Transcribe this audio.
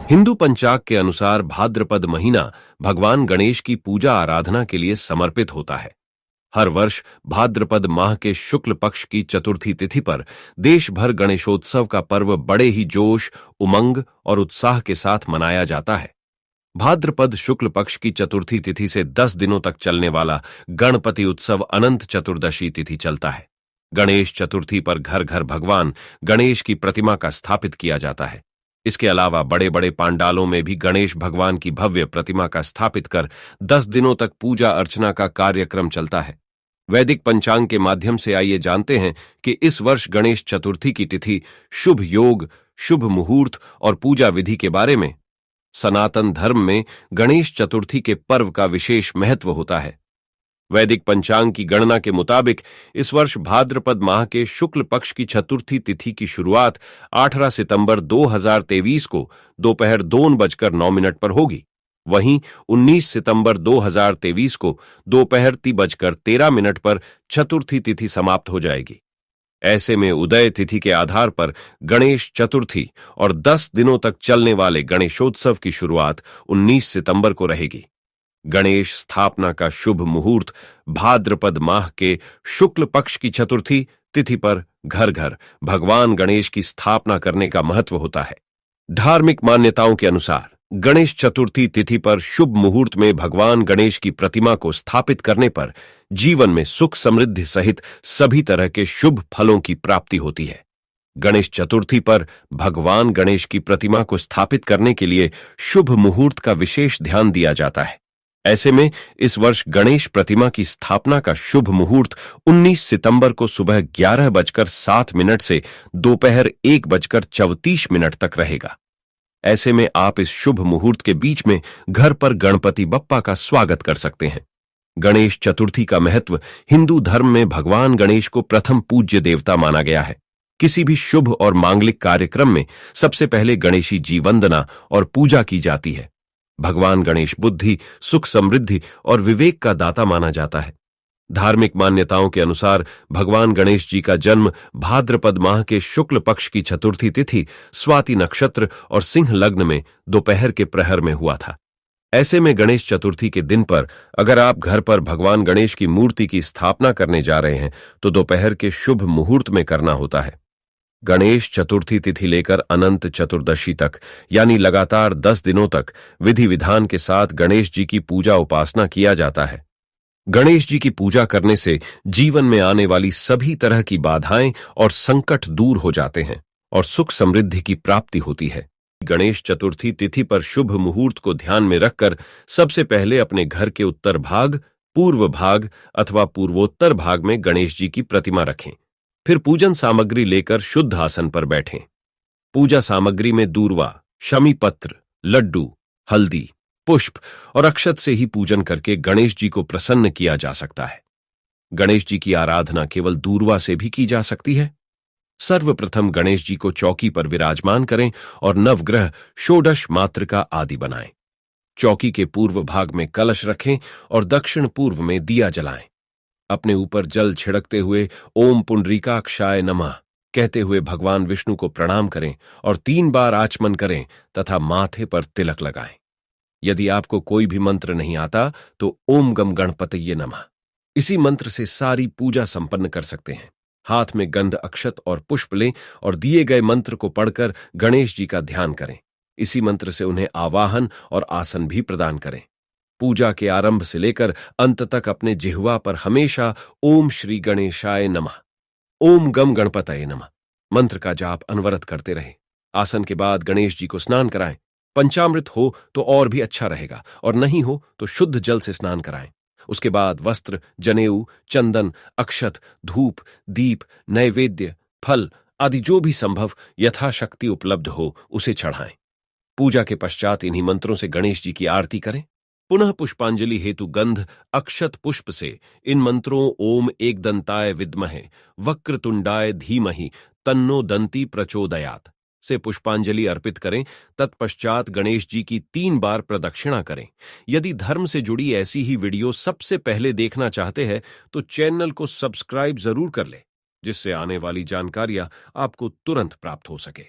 हिंदू पंचाग के अनुसार भाद्रपद महीना भगवान गणेश की पूजा आराधना के लिए समर्पित होता है। हर वर्ष भाद्रपद माह के शुक्ल पक्ष की चतुर्थी तिथि पर देश भर गणेशोत्सव का पर्व बड़े ही जोश, उमंग और उत्साह के साथ मनाया जाता है। भाद्रपद शुक्ल पक्ष की चतुर्थी तिथि से 10 दिनों तक चलने वाला गणपति उत्सव अनंत चतुर्दशी तिथि चलता है। गणेश चतुर्थी पर घर घर भगवान गणेश की प्रतिमा का स्थापित किया जाता है। इसके अलावा बड़े बड़े पांडालों में भी गणेश भगवान की भव्य प्रतिमा का स्थापित कर 10 दिनों तक पूजा अर्चना का कार्यक्रम चलता है। वैदिक पंचांग के माध्यम से आइए जानते हैं कि इस वर्ष गणेश चतुर्थी की तिथि, शुभ योग, शुभ मुहूर्त और पूजा विधि के बारे में। सनातन धर्म में गणेश चतुर्थी के पर्व का विशेष महत्व होता है। वैदिक पंचांग की गणना के मुताबिक इस वर्ष भाद्रपद माह के शुक्ल पक्ष की चतुर्थी तिथि की शुरुआत 18 सितंबर 2023 को दोपहर 2:09 पर होगी। वहीं 19 सितंबर 2023 को दोपहर 3:13 पर चतुर्थी तिथि समाप्त हो जाएगी। ऐसे में उदय तिथि के आधार पर गणेश चतुर्थी और 10 दिनों तक चलने वाले गणेशोत्सव की शुरुआत 19 सितंबर को रहेगी। गणेश स्थापना का शुभ मुहूर्त भाद्रपद माह के शुक्ल पक्ष की चतुर्थी तिथि पर घर घर भगवान गणेश की स्थापना करने का महत्व होता है। धार्मिक मान्यताओं के अनुसार गणेश चतुर्थी तिथि पर शुभ मुहूर्त में भगवान गणेश की प्रतिमा को स्थापित करने पर जीवन में सुख समृद्धि सहित सभी तरह के शुभ फलों की प्राप्ति होती है। गणेश चतुर्थी पर भगवान गणेश की प्रतिमा को स्थापित करने के लिए शुभ मुहूर्त का विशेष ध्यान दिया जाता है। ऐसे में इस वर्ष गणेश प्रतिमा की स्थापना का शुभ मुहूर्त 19 सितंबर को सुबह 11:07 से दोपहर 1:34 तक रहेगा। ऐसे में आप इस शुभ मुहूर्त के बीच में घर पर गणपति बप्पा का स्वागत कर सकते हैं। गणेश चतुर्थी का महत्व हिंदू धर्म में भगवान गणेश को प्रथम पूज्य देवता माना गया है। किसी भी शुभ और मांगलिक कार्यक्रम में सबसे पहले गणेशी जी वंदना और पूजा की जाती है। भगवान गणेश बुद्धि, सुख समृद्धि और विवेक का दाता माना जाता है। धार्मिक मान्यताओं के अनुसार भगवान गणेश जी का जन्म भाद्रपद माह के शुक्ल पक्ष की चतुर्थी तिथि स्वाति नक्षत्र और सिंह लग्न में दोपहर के प्रहर में हुआ था। ऐसे में गणेश चतुर्थी के दिन पर अगर आप घर पर भगवान गणेश की मूर्ति की स्थापना करने जा रहे हैं तो दोपहर के शुभ मुहूर्त में करना होता है। गणेश चतुर्थी तिथि लेकर अनंत चतुर्दशी तक यानी लगातार 10 दिनों तक विधि विधान के साथ गणेश जी की पूजा उपासना किया जाता है। गणेश जी की पूजा करने से जीवन में आने वाली सभी तरह की बाधाएं और संकट दूर हो जाते हैं और सुख समृद्धि की प्राप्ति होती है। गणेश चतुर्थी तिथि पर शुभ मुहूर्त को ध्यान में रखकर सबसे पहले अपने घर के उत्तर भाग, पूर्व भाग अथवा पूर्वोत्तर भाग में गणेश जी की प्रतिमा रखें। फिर पूजन सामग्री लेकर शुद्ध आसन पर बैठें। पूजा सामग्री में दूर्वा, शमी पत्र, लड्डू, हल्दी, पुष्प और अक्षत से ही पूजन करके गणेश जी को प्रसन्न किया जा सकता है। गणेश जी की आराधना केवल दूर्वा से भी की जा सकती है। सर्वप्रथम गणेश जी को चौकी पर विराजमान करें और नवग्रह, षोडश मातृका आदि बनाएं। चौकी के पूर्व भाग में कलश रखें और दक्षिण पूर्व में दिया जलाएं। अपने ऊपर जल छिड़कते हुए ओम पुंडरीकाक्षाय नमः कहते हुए भगवान विष्णु को प्रणाम करें और 3 बार आचमन करें तथा माथे पर तिलक लगाएं। यदि आपको कोई भी मंत्र नहीं आता तो ओम गम गणपतये नमः इसी मंत्र से सारी पूजा संपन्न कर सकते हैं। हाथ में गंध, अक्षत और पुष्प लें और दिए गए मंत्र को पढ़कर गणेश जी का ध्यान करें। इसी मंत्र से उन्हें आवाहन और आसन भी प्रदान करें। पूजा के आरंभ से लेकर अंत तक अपने जिह्वा पर हमेशा ओम श्री गणेशाय नमः, ओम गम गणपतये नमः मंत्र का जाप अनवरत करते रहें। आसन के बाद गणेश जी को स्नान कराएं। पंचामृत हो तो और भी अच्छा रहेगा और नहीं हो तो शुद्ध जल से स्नान कराएं। उसके बाद वस्त्र, जनेऊ, चंदन, अक्षत, धूप, दीप, नैवेद्य, फल आदि जो भी संभव यथाशक्ति उपलब्ध हो उसे चढ़ाएं। पूजा के पश्चात इन्हीं मंत्रों से गणेश जी की आरती करें। पुनः पुष्पांजलि हेतु गंध, अक्षत पुष्प से इन मंत्रों ओम एकदंताय विद्महे वक्रतुंडाय धीमहि तन्नो दंती प्रचोदयात से पुष्पांजलि अर्पित करें। तत्पश्चात गणेश जी की 3 बार प्रदक्षिणा करें। यदि धर्म से जुड़ी ऐसी ही वीडियो सबसे पहले देखना चाहते हैं तो चैनल को सब्सक्राइब जरूर कर लें, जिससे आने वाली जानकारियां आपको तुरंत प्राप्त हो सके।